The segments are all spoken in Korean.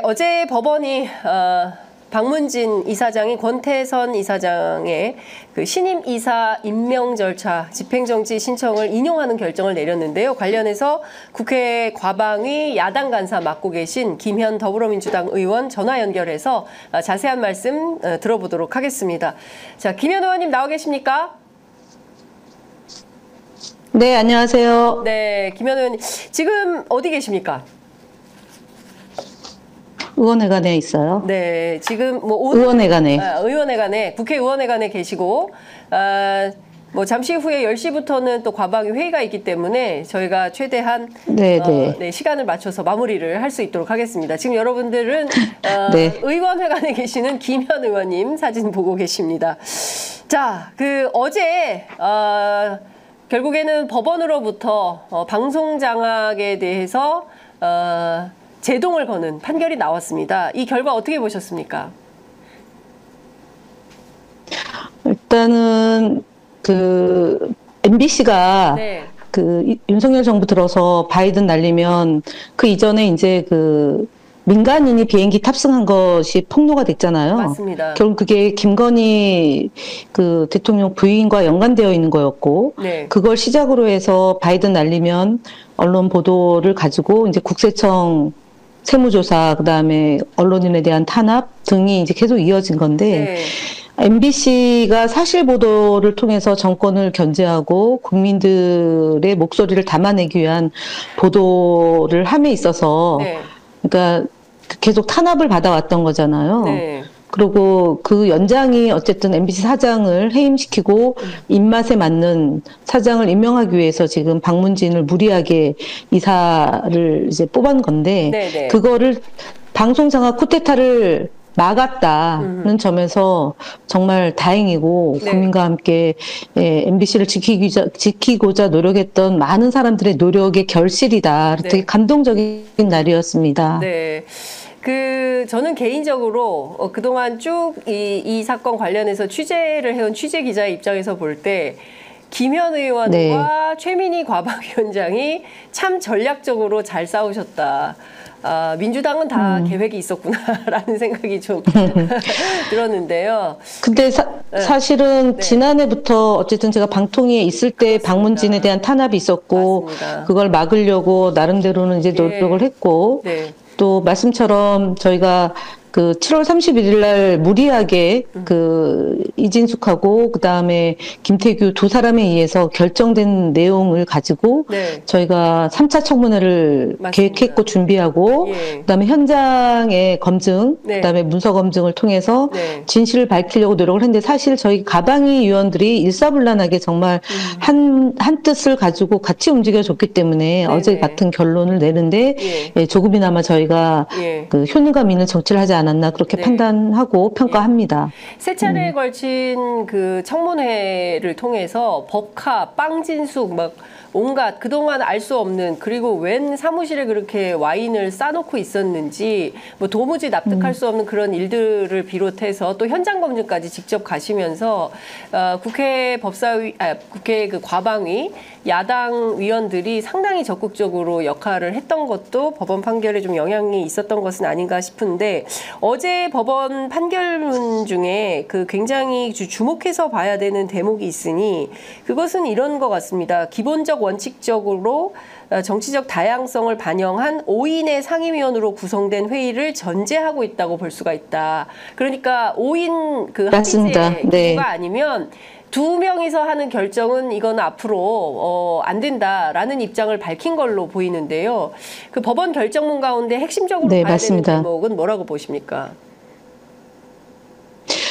어제 법원이 박문진 이사장이 권태선 이사장의 그 신임 이사 임명 절차 집행정지 신청을 인용하는 결정을 내렸는데요. 관련해서 국회 과방위 야당 간사 맡고 계신 김현 더불어민주당 의원 전화 연결해서 자세한 말씀 들어보도록 하겠습니다. 자, 김현 의원님 나와 계십니까? 네, 안녕하세요. 네, 김현 의원님 지금 어디 계십니까? 의원회관에 있어요. 네, 지금 의원회관에. 의원회관에, 국회의원회관에 계시고, 뭐 잠시 후에 10시부터는 또 과방위 회의가 있기 때문에 저희가 최대한 네, 시간을 맞춰서 마무리를 할 수 있도록 하겠습니다. 지금 여러분들은 네. 의원회관에 계시는 김현 의원님 사진 보고 계십니다. 자, 어제 결국에는 법원으로부터 방송 장악에 대해서 제동을 거는 판결이 나왔습니다. 이 결과 어떻게 보셨습니까? 일단은 MBC가 네. 윤석열 정부 들어서 바이든 날리면 그 이전에 이제 민간인이 비행기 탑승한 것이 폭로가 됐잖아요. 맞습니다. 결국 그게 김건희 대통령 부인과 연관되어 있는 거였고, 네. 그걸 시작으로 해서 바이든 날리면 언론 보도를 가지고 이제 국세청 세무조사, 그다음에 언론인에 대한 탄압 등이 이제 계속 이어진 건데, 네. MBC가 사실 보도를 통해서 정권을 견제하고 국민들의 목소리를 담아내기 위한 보도를 함에 있어서, 네. 그러니까 계속 탄압을 받아왔던 거잖아요. 네. 그리고 그 연장이 어쨌든 MBC 사장을 해임시키고 입맛에 맞는 사장을 임명하기 위해서 지금 박문진을 무리하게 이사를 이제 뽑은 건데, 네네. 그거를 방송장악 쿠데타를 막았다는 점에서 정말 다행이고, 네. 국민과 함께 MBC를 지키고자 노력했던 많은 사람들의 노력의 결실이다. 네. 되게 감동적인 날이었습니다. 네. 저는 개인적으로 그동안 쭉 이 사건 관련해서 취재를 해온 취재 기자의 입장에서 볼 때 김현 의원과 네. 최민희 과방위원장이 참 전략적으로 잘 싸우셨다. 민주당은 다 계획이 있었구나라는 생각이 좀 들었는데요. 근데 사실은 네. 지난해부터 어쨌든 제가 방통위에 있을 때 그렇습니다. 박문진에 대한 탄압이 있었고, 맞습니다. 그걸 막으려고 나름대로는 이제 노력을 네. 했고, 네. 또 말씀처럼 저희가 7월 31일 날 무리하게 이진숙하고 그다음에 김태규 두 사람에 의해서 결정된 내용을 가지고 네. 저희가 3차 청문회를 맞습니다. 계획했고 준비하고 예. 그다음에 현장의 검증 네. 그다음에 문서 검증을 통해서 네. 진실을 밝히려고 노력을 했는데 사실 저희 가방위 위원들이 일사불란하게 정말 한 뜻을 가지고 같이 움직여줬기 때문에 네네. 어제 같은 결론을 내는데 예. 조금이나마 저희가 예. 효능감 있는 정치를 하지 않았나 그렇게 네. 판단하고 평가합니다. 세 차례에 걸친 청문회를 통해서 법카, 빵진숙 막 온갖 그동안 알 수 없는 그리고 웬 사무실에 그렇게 와인을 싸놓고 있었는지 뭐 도무지 납득할 수 없는 그런 일들을 비롯해서 또 현장 검증까지 직접 가시면서 국회 과방위 야당 위원들이 상당히 적극적으로 역할을 했던 것도 법원 판결에 좀 영향이 있었던 것은 아닌가 싶은데 어제 법원 판결문 중에 굉장히 주목해서 봐야 되는 대목이 있으니 그것은 이런 것 같습니다. 기본적 원칙적으로 정치적 다양성을 반영한 5인의 상임위원으로 구성된 회의를 전제하고 있다고 볼 수가 있다. 그러니까 5인 합의제 네. 아니면 2명이서 하는 결정은 이건 앞으로 안 된다라는 입장을 밝힌 걸로 보이는데요. 법원 결정문 가운데 핵심적으로 네, 봐야 맞습니다. 되는 대목은 뭐라고 보십니까?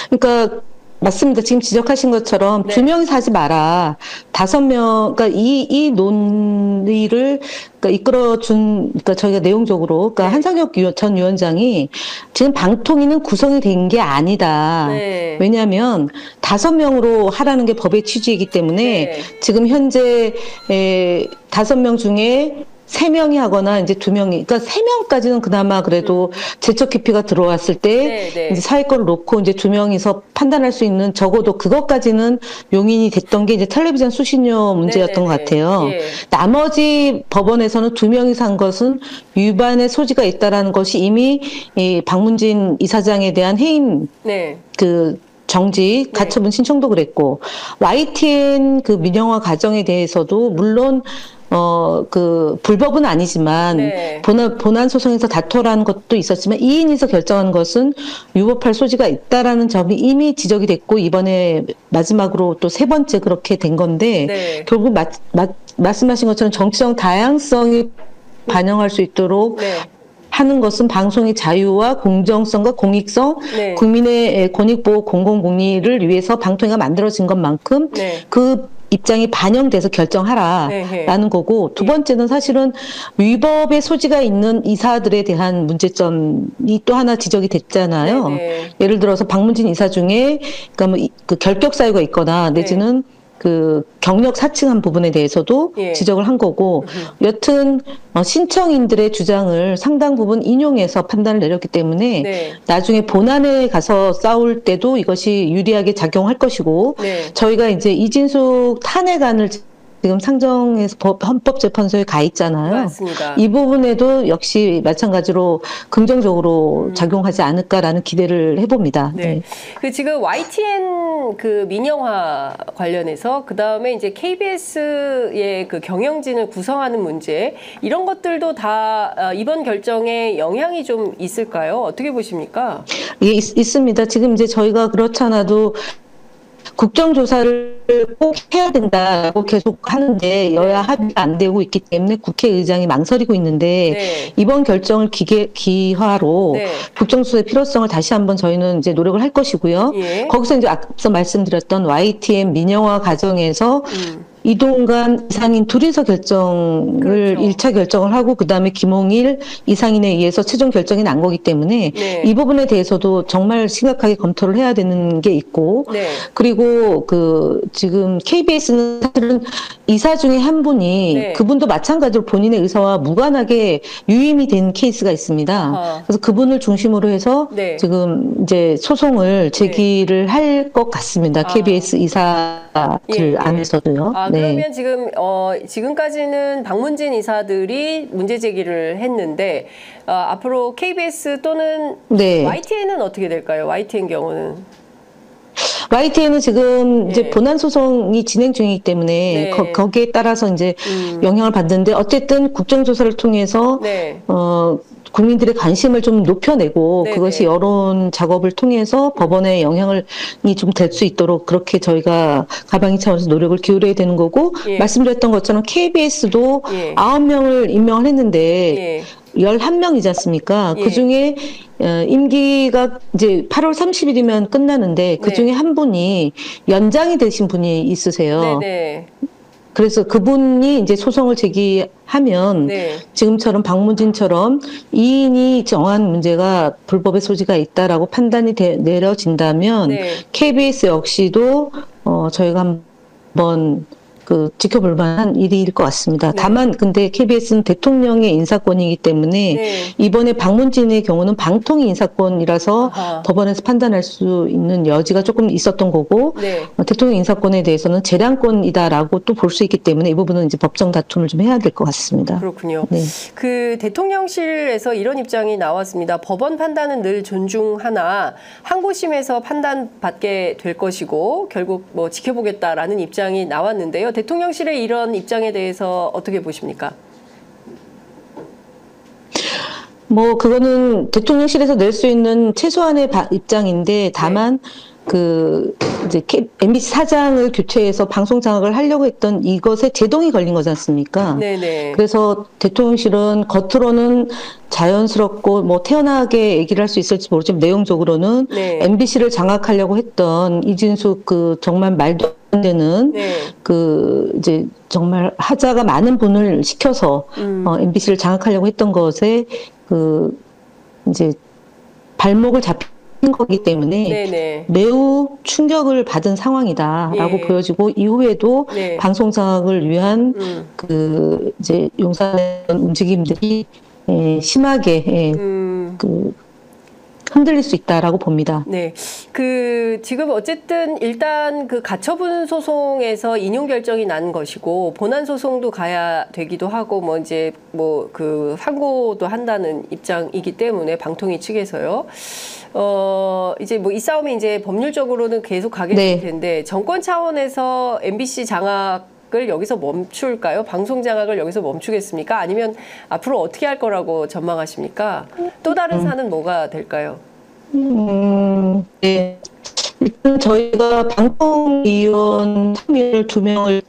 그러니까 맞습니다. 지금 지적하신 것처럼 네. 2명이서 하지 마라. 5명, 그러니까 이 논의를 이끌어준, 저희가 내용적으로, 네. 한상혁 전 위원장이 지금 방통위는 구성이 된 게 아니다. 네. 왜냐하면 5명으로 하라는 게 법의 취지이기 때문에 네. 지금 현재 5명 중에 3명이 하거나 이제 2명이, 그러니까 3명까지는 그나마 그래도 재척 기피가 들어왔을 때 네. 이제 사회권을 놓고 이제 2명이서 판단할 수 있는, 적어도 그것까지는 용인이 됐던 게 이제 텔레비전 수신료 문제였던 것 같아요. 예. 나머지 법원에서는 2명이서 한 것은 위반의 소지가 있다라는 것이 이미 이 박문진 이사장에 대한 해임 네. 그 정지 가처분 신청도 그랬고, YTN 그 민영화 과정에 대해서도 물론 그 불법은 아니지만 네. 본안 소송에서 다투라는 것도 있었지만 2인이서 결정한 것은 위법할 소지가 있다라는 점이 이미 지적이 됐고, 이번에 마지막으로 또 3번째 그렇게 된 건데, 네. 결국 말씀하신 것처럼 정치적 다양성이 반영할 수 있도록 네. 하는 것은 방송의 자유와 공정성과 공익성, 네. 국민의 권익보호 공공공리를 위해서 방통위가 만들어진 것만큼 네. 그 입장이 반영돼서 결정하라라는 거고, 두 번째는 사실은 위법의 소지가 있는 이사들에 대한 문제점이 또 하나 지적이 됐잖아요. 네. 예를 들어서 박문진 이사 중에 그러니까 뭐 그 결격 사유가 있거나 내지는 그 경력 사칭한 부분에 대해서도 예. 지적을 한 거고, 여튼 신청인들의 주장을 상당 부분 인용해서 판단을 내렸기 때문에 네. 나중에 본안에 가서 싸울 때도 이것이 유리하게 작용할 것이고, 네. 저희가 이제 이진숙 탄핵안을 지금 상정해서 헌법재판소에 가 있잖아요. 맞습니다. 이 부분에도 역시 마찬가지로 긍정적으로 작용하지 않을까라는 기대를 해봅니다. 네. 그 지금 YTN 그 민영화 관련해서 그 다음에 이제 KBS의 그 경영진을 구성하는 문제, 이런 것들도 다 이번 결정에 영향이 좀 있을까요? 어떻게 보십니까? 예, 있습니다. 지금 이제 저희가 그렇지 않아도 국정조사를 꼭 해야 된다고 계속 하는데 여야 합의가 안 되고 있기 때문에 국회의장이 망설이고 있는데, 네. 이번 결정을 기화로 네. 국정조사의 필요성을 다시 한번 저희는 이제 노력을 할 것이고요. 예. 거기서 이제 앞서 말씀드렸던 YTN 민영화 과정에서 이동관 이상인 둘이서 결정을 그렇죠. 1차 결정을 하고 그다음에 김홍일 이상인에 의해서 최종 결정이 난 거기 때문에 네. 이 부분에 대해서도 정말 심각하게 검토를 해야 되는 게 있고, 네. 그리고 그 지금 KBS는 사실은 이사 중에 한 분이 네. 그분도 마찬가지로 본인의 의사와 무관하게 유임이 된 케이스가 있습니다. 아하. 그래서 그분을 중심으로 해서 네. 지금 이제 소송을 제기를 할 것 같습니다. KBS 이사들 안에서도요. 아, 그러면 지금 지금까지는 박문진 이사들이 문제 제기를 했는데 앞으로 KBS 또는 네. YTN은 어떻게 될까요? YTN 경우는 YTN은 지금 이제 본안 소송이 진행 중이기 때문에 네. 거기에 따라서 이제 영향을 받는데, 어쨌든 국정조사를 통해서 네. 국민들의 관심을 좀 높여내고 네네. 그것이 여론 작업을 통해서 법원에 영향이 좀 될 수 있도록 그렇게 저희가 가방이 차원에서 노력을 기울여야 되는 거고, 예. 말씀드렸던 것처럼 KBS도 예. 9명을 임명을 했는데 예. 11명이지 않습니까? 예. 그 중에 임기가 이제 8월 30일이면 끝나는데 그 중에 한 분이 연장이 되신 분이 있으세요. 네네. 그래서 그분이 이제 소송을 제기하면 네. 지금처럼 박문진처럼 2인이 정한 문제가 불법의 소지가 있다라고 판단이 내려진다면 네. KBS 역시도 저희가 한번 그 지켜볼 만한 일일 것 같습니다. 네. 다만 근데 KBS는 대통령의 인사권이기 때문에 네. 이번에 박문진의 경우는 방통위 인사권이라서 아하. 법원에서 판단할 수 있는 여지가 조금 있었던 거고, 네. 대통령 인사권에 대해서는 재량권이다라고 또 볼 수 있기 때문에 이 부분은 이제 법정 다툼을 좀 해야 될 것 같습니다. 그렇군요. 네. 그 대통령실에서 이런 입장이 나왔습니다. 법원 판단은 늘 존중하나 항고심에서 판단받게 될 것이고 결국 뭐 지켜보겠다라는 입장이 나왔는데요. 대통령실의 이런 입장에 대해서 어떻게 보십니까? 뭐 그거는 대통령실에서 낼 수 있는 최소한의 입장인데, 다만 그 이제 MBC 사장을 교체해서 방송 장악을 하려고 했던 이것에 제동이 걸린 거지 않습니까? 네네. 그래서 대통령실은 겉으로는 자연스럽고 뭐 태연하게 얘기를 할 수 있을지 모르지만 내용적으로는 네. MBC를 장악하려고 했던 이진숙 그 정말 말도 안 되는 네. 그 이제 정말 하자가 많은 분을 시켜서 MBC를 장악하려고 했던 것에 그 이제 발목을 잡힌 거기 때문에 네네. 매우 충격을 받은 상황이다라고 예. 보여지고 이후에도 네. 방송 장악을 위한 그 이제 용산의 움직임들이 심하게 그 흔들릴 수 있다라고 봅니다. 네. 지금 어쨌든 일단 그 가처분 소송에서 인용 결정이 난 것이고, 본안 소송도 가야 되기도 하고, 그 항고도 한다는 입장이기 때문에, 방통위 측에서요. 이제 이 싸움이 이제 법률적으로는 계속 가게 될 텐데, 정권 차원에서 MBC 장악을 여기서 멈출까요? 방송 장악을 여기서 멈추겠습니까? 아니면 앞으로 어떻게 할 거라고 전망하십니까? 또 다른 사는 뭐가 될까요? 네. 일단 저희가 방통위원 2명을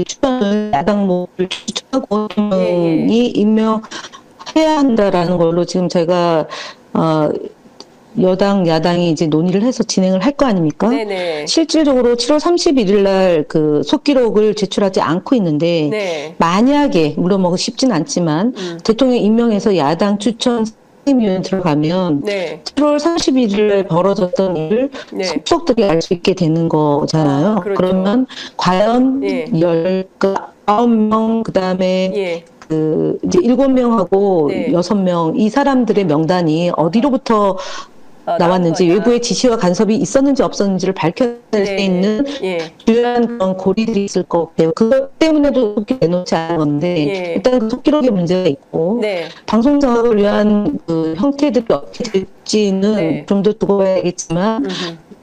추천을 야당목을 추천하고 한 명이 임명해야 한다라는 걸로 지금 제가 여당 야당이 이제 논의를 해서 진행을 할 거 아닙니까? 네네. 실질적으로 7월 31일 날 그 속기록을 제출하지 않고 있는데 네. 만약에 물론 뭐 쉽진 않지만 대통령 임명해서 야당 추천 위원 들어가면 네. 7월 31일에 벌어졌던 일을 네. 속속들이 알 수 있게 되는 거잖아요. 그렇죠. 그러면 과연 예. 9명 그다음에 예. 그 이제 7명하고 네. 6명 이 사람들의 명단이 어디로부터 나왔는지 나온 거냐. 외부의 지시와 간섭이 있었는지 없었는지를 밝혀낼 네. 수 있는 예. 주요한 그런 고리들이 있을 것 같아요. 그것 때문에도 속기록 내놓지 않은 건데 예. 일단 그 속기록에 문제가 있고 네. 방송 장악을 위한 그 형태들이 어떻게 될지는 네. 좀 더 두고 봐야겠지만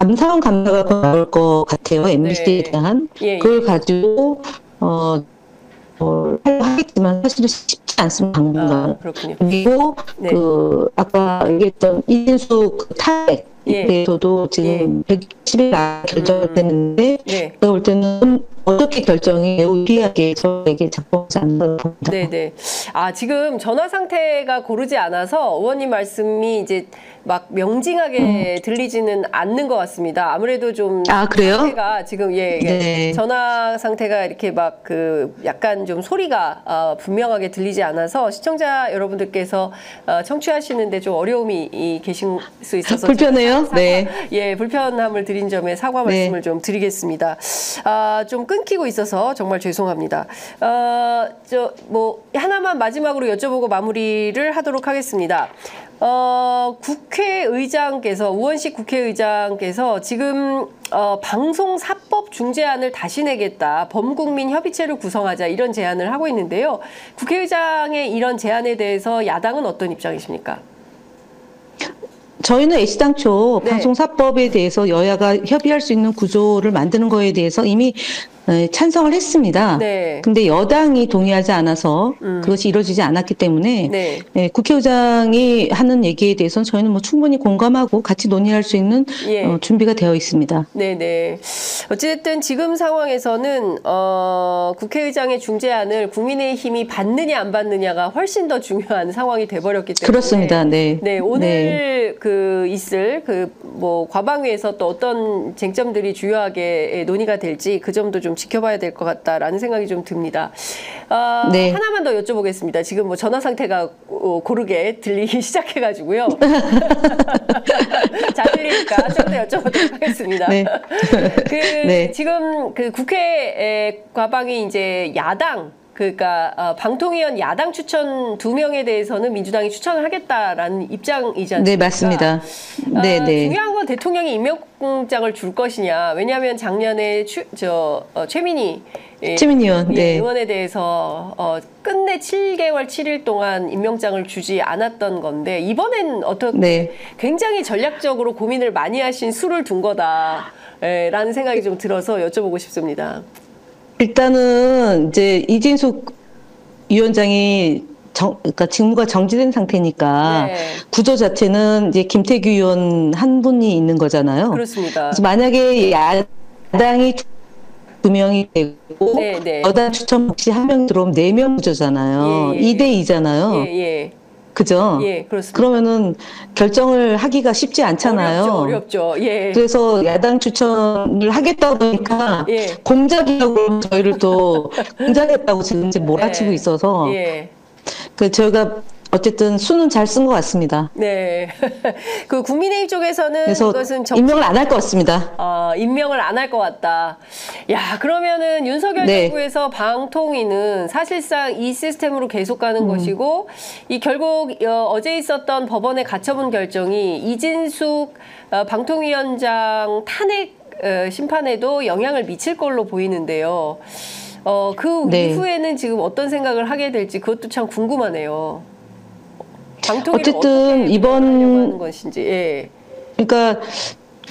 감사원 감사가 더 나올 것 같아요. MBC에 네. 대한 예. 그걸 가지고 하겠지만 사실은 쉽지 않습니다. 당분간. 그렇군요. 그리고 네. 그 아까 얘기했던 이진숙 탄핵 예. 대해서도 지금 110일 결정됐는데 네. 제가 볼 때는 어떻게 결정이 매우 유리하게 저에게 작동하지 않는다고 봅니다. 네네. 지금 전화 상태가 고르지 않아서 의원님 말씀이 이제 막 명징하게 들리지는 않는 것 같습니다. 아무래도 좀 그래요? 상태가 지금 네. 전화 상태가 이렇게 막 약간 좀 소리가 분명하게 들리지 않아서 시청자 여러분들께서 청취하시는데 좀 어려움이 계실 수 있어서 불편해요? 네. 불편함을 드린 점에 사과 말씀을 좀 드리겠습니다. 좀 끊기고 있어서 정말 죄송합니다. 하나만 마지막으로 여쭤보고 마무리를 하도록 하겠습니다. 국회의장께서, 우원식 국회의장께서 지금 방송사법 중재안을 다시 내겠다, 범국민 협의체를 구성하자, 이런 제안을 하고 있는데요. 국회의장의 이런 제안에 대해서 야당은 어떤 입장이십니까? 저희는 애시당초 네. 방송사법에 대해서 여야가 협의할 수 있는 구조를 만드는 거에 대해서 이미 찬성을 했습니다. 네. 근데 여당이 동의하지 않아서 그것이 이루어지지 않았기 때문에 네. 국회의장이 하는 얘기에 대해서는 저희는 뭐 충분히 공감하고 같이 논의할 수 있는 준비가 되어 있습니다. 네네. 어쨌든 지금 상황에서는 국회의장의 중재안을 국민의힘이 받느냐 안 받느냐가 훨씬 더 중요한 상황이 돼버렸기 때문에 그렇습니다. 네. 네, 오늘 있을 과방위에서 또 어떤 쟁점들이 주요하게 논의가 될지 그 점도 좀 지켜봐야 될 것 같다라는 생각이 좀 듭니다. 네. 하나만 더 여쭤보겠습니다. 지금 전화 상태가 고르게 들리기 시작해가지고요. 잘 들리니까 좀 더 여쭤보도록 하겠습니다. 네. 네. 지금 국회 과방위 이제 야당, 그러니까 방통위원 야당 추천 2명에 대해서는 민주당이 추천을 하겠다라는 입장이지 않습니까? 네, 맞습니다. 네, 네. 중요한 건 대통령이 임명장을 줄 것이냐. 왜냐하면 작년에 최민희 의원, 네. 의원에 대해서 끝내 7개월 7일 동안 임명장을 주지 않았던 건데, 이번엔 어떻게 굉장히 전략적으로 고민을 많이 하신 수를 둔 거다라는 생각이 좀 들어서 여쭤보고 싶습니다. 일단은 이제 이진숙 위원장이 그러니까 직무가 정지된 상태니까 구조 자체는 이제 김태규 의원 한 분이 있는 거잖아요. 그렇습니다. 그래서 만약에 야당이 2명이 되고 여당 추천 없이 1명 들어오면 4명 구조잖아요. 2대2잖아요. 그죠? 그렇습니다. 그러면은 결정을 하기가 쉽지 않잖아요. 어렵죠. 그래서 야당 추천을 하겠다고 하니까 공작이라고 저희를 또 공작했다고 지금 이제 몰아치고 있어서 저희가 어쨌든 수는 잘 쓴 것 같습니다. 네. 그 국민의힘 쪽에서는 그래서 그것은 임명을 안 할 것 같습니다. 임명을 안 할 것 같다. 야, 그러면은 윤석열 네. 정부에서 방통위는 사실상 이 시스템으로 계속 가는 것이고, 이 결국 어제 있었던 법원의 가처분 결정이 이진숙 방통위원장 탄핵 심판에도 영향을 미칠 걸로 보이는데요. 그 네. 이후에는 지금 어떤 생각을 하게 될지 그것도 참 궁금하네요. 방통위를 어쨌든 어떻게 이번 운영하려고 하는 것인지. 예. 그러니까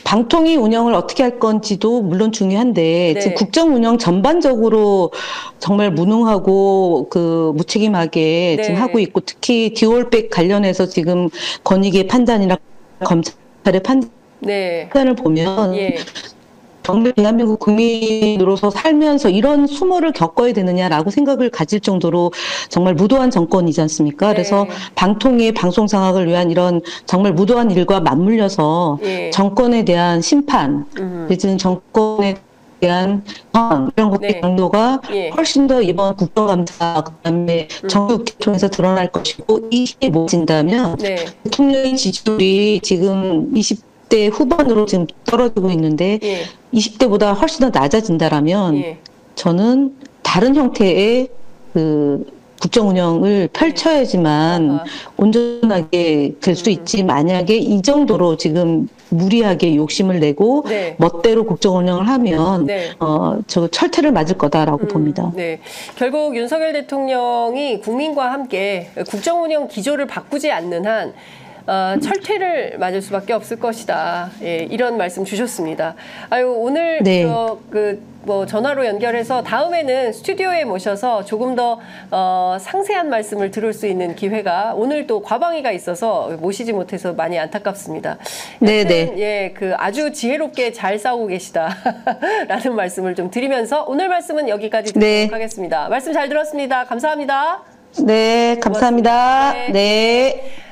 방통위 운영을 어떻게 할 건지도 물론 중요한데 네. 지금 국정 운영 전반적으로 정말 무능하고 그 무책임하게 네. 지금 하고 있고 특히 디올백 관련해서 지금 권익의 판단이나 검찰의 네. 판단을 보면 예. 정말 대한민국 국민으로서 살면서 이런 수모를 겪어야 되느냐라고 생각을 가질 정도로 정말 무도한 정권이지 않습니까? 네. 그래서 방통위의 방송 장악을 위한 이런 정말 무도한 일과 맞물려서 예. 정권에 대한 심판, 이제는 정권에 대한 이런 것의 네. 강도가 예. 훨씬 더 이번 국정감사 그다음에 정국회 통해서 드러날 것이고 이게 무너진다면 네. 대통령의 지지율이 지금 20대 후반으로 지금 떨어지고 있는데 예. 20대보다 훨씬 더 낮아진다라면 예. 저는 다른 형태의 그 국정 운영을 펼쳐야지만 아하. 온전하게 될 수 있지 만약에 이 정도로 지금 무리하게 욕심을 내고 네. 멋대로 국정 운영을 하면 네. 저 철퇴를 맞을 거다라고 봅니다. 네. 결국 윤석열 대통령이 국민과 함께 국정 운영 기조를 바꾸지 않는 한 철퇴를 맞을 수밖에 없을 것이다. 예, 이런 말씀 주셨습니다. 아유, 오늘 네. 전화로 연결해서 다음에는 스튜디오에 모셔서 조금 더 상세한 말씀을 들을 수 있는 기회가 오늘 또 과방위가 있어서 모시지 못해서 많이 안타깝습니다. 네네. 예, 아주 지혜롭게 잘 싸우고 계시다라는 말씀을 좀 드리면서 오늘 말씀은 여기까지 드리도록 네. 하겠습니다. 말씀 잘 들었습니다. 감사합니다. 네, 감사합니다. 고맙습니다. 네.